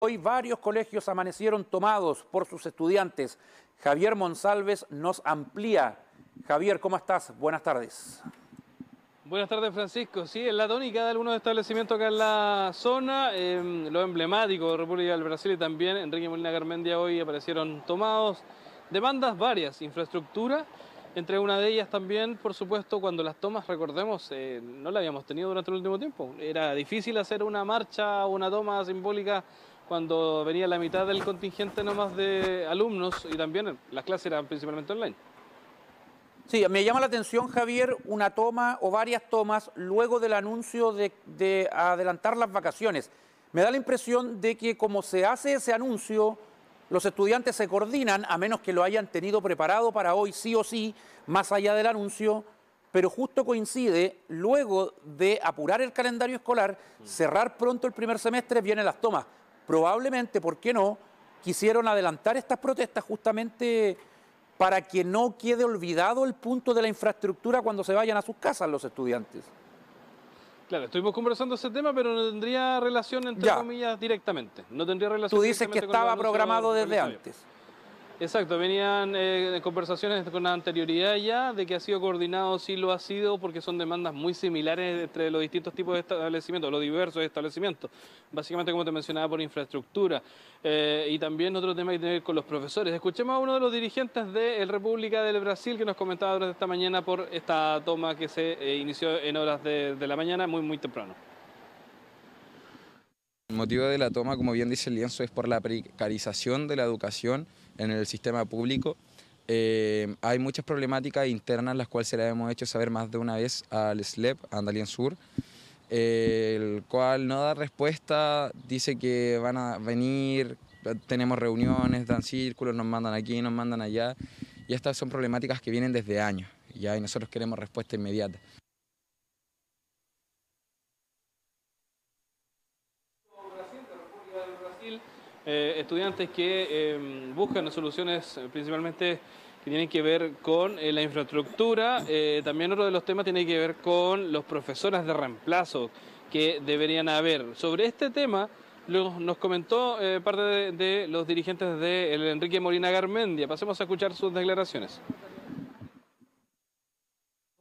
Hoy varios colegios amanecieron tomados por sus estudiantes. Javier Monsalves nos amplía. Javier, ¿cómo estás? Buenas tardes. Buenas tardes, Francisco. Sí, en la tónica de algunos establecimientos acá en la zona, lo emblemático de República del Brasil y también Enrique Molina Garmendia hoy aparecieron tomados. Demandas varias, infraestructura, entre una de ellas también, por supuesto, cuando las tomas, recordemos, no la habíamos tenido durante el último tiempo. Era difícil hacer una marcha o una toma simbólica cuando venía la mitad del contingente nomás de alumnos y también las clases eran principalmente online. Sí, me llama la atención, Javier, una toma o varias tomas luego del anuncio de adelantar las vacaciones. Me da la impresión de que como se hace ese anuncio, los estudiantes se coordinan, a menos que lo hayan tenido preparado para hoy sí o sí, más allá del anuncio, pero justo coincide, luego de apurar el calendario escolar, cerrar pronto el primer semestre, vienen las tomas. Probablemente, ¿por qué no?, quisieron adelantar estas protestas justamente para que no quede olvidado el punto de la infraestructura cuando se vayan a sus casas los estudiantes. Claro, estuvimos conversando ese tema, pero no tendría relación, entre comillas, directamente. No tendría relación. Tú dices que estaba programado desde antes. Exacto, venían conversaciones con anterioridad ya de que ha sido coordinado, sí lo ha sido, porque son demandas muy similares entre los distintos tipos de establecimientos, los diversos establecimientos, básicamente como te mencionaba por infraestructura, y también otro tema que tiene que ver con los profesores. Escuchemos a uno de los dirigentes de la República del Brasil que nos comentaba durante esta mañana por esta toma que se inició en horas de la mañana, muy temprano. El motivo de la toma, como bien dice el lienzo, es por la precarización de la educación en el sistema público. Hay muchas problemáticas internas, las cuales se las hemos hecho saber más de una vez al SLEP, a Andaliensur, el cual no da respuesta, dice que van a venir, tenemos reuniones, dan círculos, nos mandan aquí, nos mandan allá, y estas son problemáticas que vienen desde años, ¿ya? Y nosotros queremos respuesta inmediata. Estudiantes que buscan soluciones principalmente que tienen que ver con la infraestructura. También otro de los temas tiene que ver con los profesores de reemplazo que deberían haber. Sobre este tema nos comentó parte de los dirigentes de Enrique Molina Garmendia. Pasemos a escuchar sus declaraciones.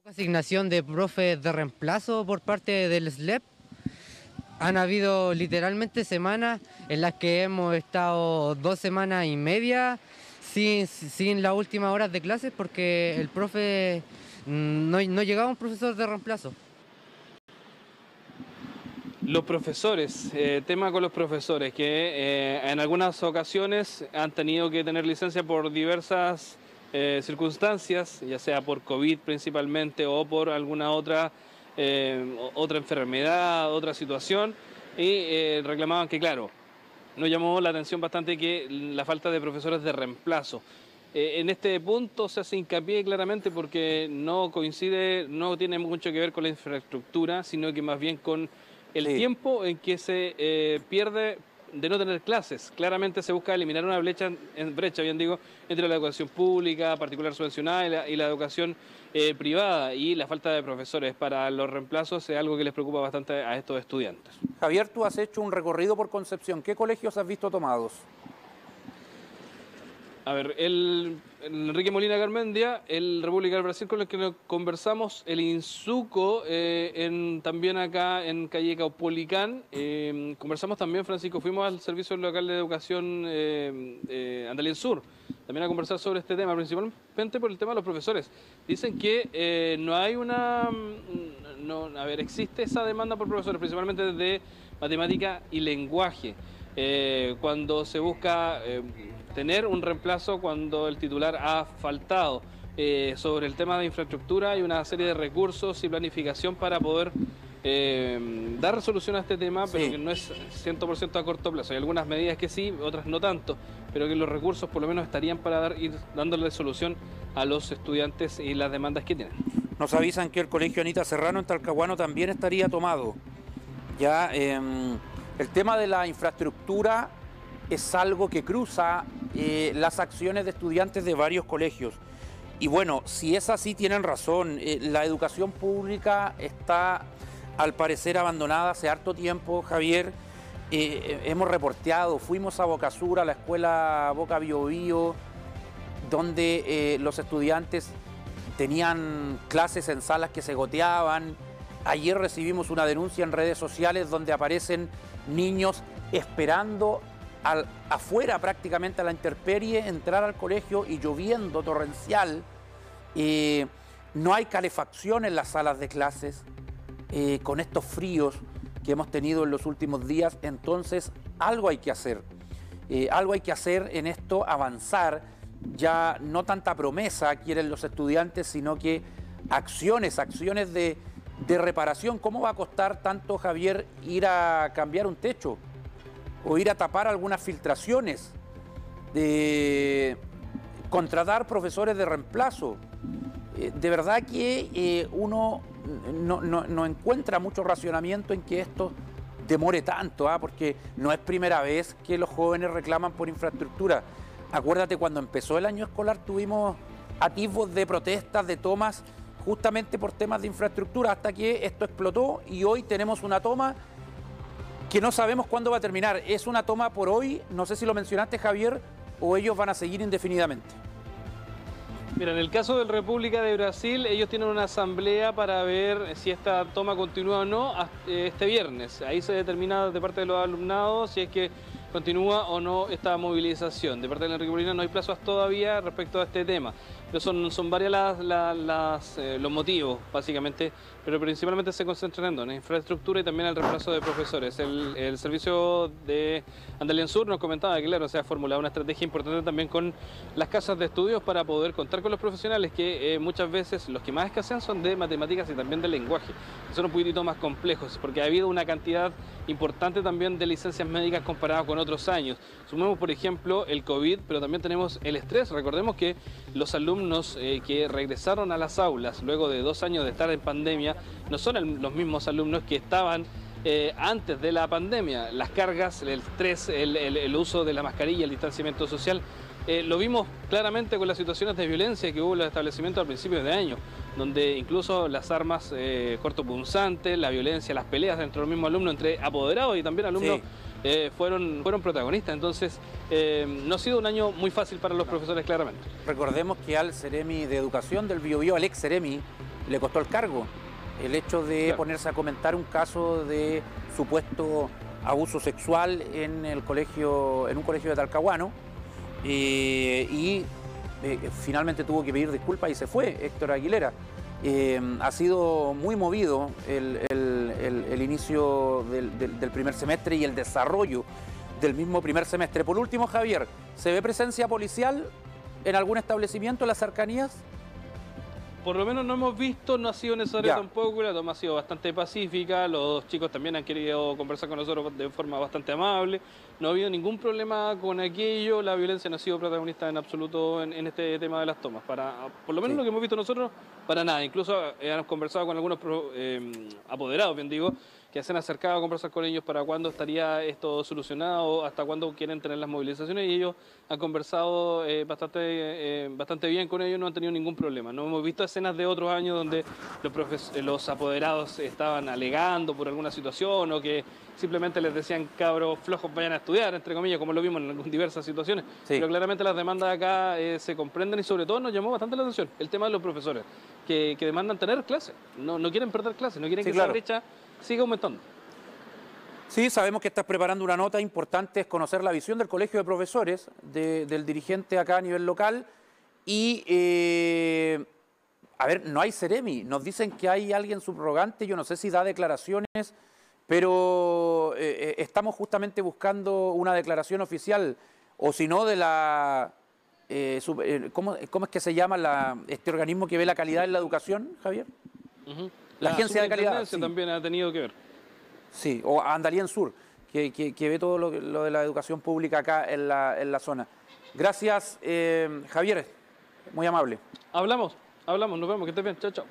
Asignación de profes de reemplazo por parte del SLEP. Han habido literalmente semanas en las que hemos estado 2 semanas y media sin las últimas horas de clases porque el profe no llegaba un profesor de reemplazo. Los profesores, tema con los profesores que en algunas ocasiones han tenido que tener licencia por diversas circunstancias, ya sea por COVID principalmente o por alguna otra enfermedad, otra situación, y reclamaban que, claro, nos llamó la atención bastante que la falta de profesores de reemplazo. En este punto se hace hincapié claramente porque no coincide, no tiene mucho que ver con la infraestructura, sino que más bien con el tiempo en que se pierde de no tener clases. Claramente se busca eliminar una brecha, bien digo, entre la educación pública, particular subvencionada, y la educación privada, y la falta de profesores para los reemplazos es algo que les preocupa bastante a estos estudiantes. Javier, tú has hecho un recorrido por Concepción. ¿Qué colegios has visto tomados? A ver, el Enrique Molina Garmendia, el República del Brasil con el que nos conversamos, el INSUCO, también acá en calle Caupolicán. Conversamos también, Francisco, fuimos al Servicio Local de Educación Andaliensur, también a conversar sobre este tema, principalmente por el tema de los profesores. Dicen que no hay existe esa demanda por profesores, principalmente de matemática y lenguaje. Cuando se busca tener un reemplazo cuando el titular ha faltado. Sobre el tema de infraestructura hay una serie de recursos y planificación para poder dar resolución a este tema, pero que no es 100% a corto plazo. Hay algunas medidas que sí, otras no tanto, pero que los recursos por lo menos estarían para ir dándole solución a los estudiantes y las demandas que tienen. Nos avisan que el Colegio Anita Serrano en Talcahuano también estaría tomado. Ya el tema de la infraestructura es algo que cruza las acciones de estudiantes de varios colegios. Y bueno, si es así, tienen razón. La educación pública está, al parecer, abandonada hace harto tiempo, Javier. hemos reporteado, fuimos a Boca Sur, a la escuela Boca Biobío, donde los estudiantes tenían clases en salas que se goteaban. Ayer recibimos una denuncia en redes sociales donde aparecen niños esperando afuera prácticamente a la intemperie, entrar al colegio y lloviendo torrencial. No hay calefacción en las salas de clases con estos fríos que hemos tenido en los últimos días. Entonces algo hay que hacer. Algo hay que hacer en esto, avanzar. Ya no tanta promesa quieren los estudiantes, sino que acciones de reparación. ¿Cómo va a costar tanto, Javier, ir a cambiar un techo o ir a tapar algunas filtraciones? Contratar profesores de reemplazo. De verdad que uno no encuentra mucho racionamiento en que esto demore tanto, porque no es primera vez que los jóvenes reclaman por infraestructura. Acuérdate, cuando empezó el año escolar tuvimos atisbos de protestas, de tomas, justamente por temas de infraestructura, hasta que esto explotó y hoy tenemos una toma que no sabemos cuándo va a terminar. Es una toma por hoy, no sé si lo mencionaste, Javier, o ellos van a seguir indefinidamente. Mira, en el caso de República de Brasil, ellos tienen una asamblea para ver si esta toma continúa o no este viernes. Ahí se determina de parte de los alumnados si es que continúa o no esta movilización. De parte de la República no hay plazos todavía respecto a este tema, pero son varias los motivos, básicamente, pero principalmente se concentran en infraestructura y también el reemplazo de profesores. El servicio de Andalien Sur nos comentaba que, claro, se ha formulado una estrategia importante también con las casas de estudios para poder contar con los profesionales que muchas veces los que más escasean son de matemáticas y también de lenguaje. Son un poquitito más complejos, porque ha habido una cantidad importante también de licencias médicas comparadas con otros años. Sumemos, por ejemplo, el COVID, pero también tenemos el estrés. Recordemos que los alumnos que regresaron a las aulas luego de 2 años de estar en pandemia no son los mismos alumnos que estaban antes de la pandemia. Las cargas, el estrés, el uso de la mascarilla, el distanciamiento social, lo vimos claramente con las situaciones de violencia que hubo en los establecimientos al principio de año, donde incluso las armas cortopunzantes, la violencia, las peleas entre los mismos alumnos, entre apoderados y también alumnos, sí, fueron protagonistas. Entonces, no ha sido un año muy fácil para los profesores, claramente. Recordemos que al Seremi de Educación del Biobío, al ex Seremi, le costó el cargo el hecho de ponerse a comentar un caso de supuesto abuso sexual en un colegio de Talcahuano, y finalmente tuvo que pedir disculpas y se fue Héctor Aguilera. Ha sido muy movido el inicio del primer semestre y el desarrollo del mismo primer semestre. Por último, Javier, ¿se ve presencia policial en algún establecimiento en las cercanías? Por lo menos no hemos visto, no ha sido necesario tampoco, la toma ha sido bastante pacífica, los chicos también han querido conversar con nosotros de forma bastante amable, no ha habido ningún problema con aquello, la violencia no ha sido protagonista en absoluto en este tema de las tomas, por lo menos lo que hemos visto nosotros, para nada. Incluso hemos conversado con algunos apoderados, bien digo, que se han acercado a conversar con ellos para cuándo estaría esto solucionado, hasta cuándo quieren tener las movilizaciones, y ellos han conversado bastante bien con ellos, no han tenido ningún problema. No hemos visto escenas de otros años donde los apoderados estaban alegando por alguna situación o que simplemente les decían, cabros flojos, vayan a estudiar, entre comillas, como lo vimos en diversas situaciones. Sí. Pero claramente las demandas acá se comprenden, y sobre todo nos llamó bastante la atención el tema de los profesores, que demandan tener clases, no quieren perder clases, no quieren que esa brecha sigue aumentando. Sí, sabemos que estás preparando una nota importante, es conocer la visión del Colegio de Profesores, del dirigente acá a nivel local. Y, a ver, no hay Seremi, nos dicen que hay alguien subrogante, yo no sé si da declaraciones, pero estamos justamente buscando una declaración oficial, o si no, de la... ¿cómo es que se llama este organismo que ve la calidad en la educación, Javier? La agencia de calidad. Sí. También ha tenido que ver. Sí, o Andalien Sur, que ve todo lo de la educación pública acá en la zona. Gracias, Javier, muy amable. Hablamos, nos vemos, que estés bien, chao, chao.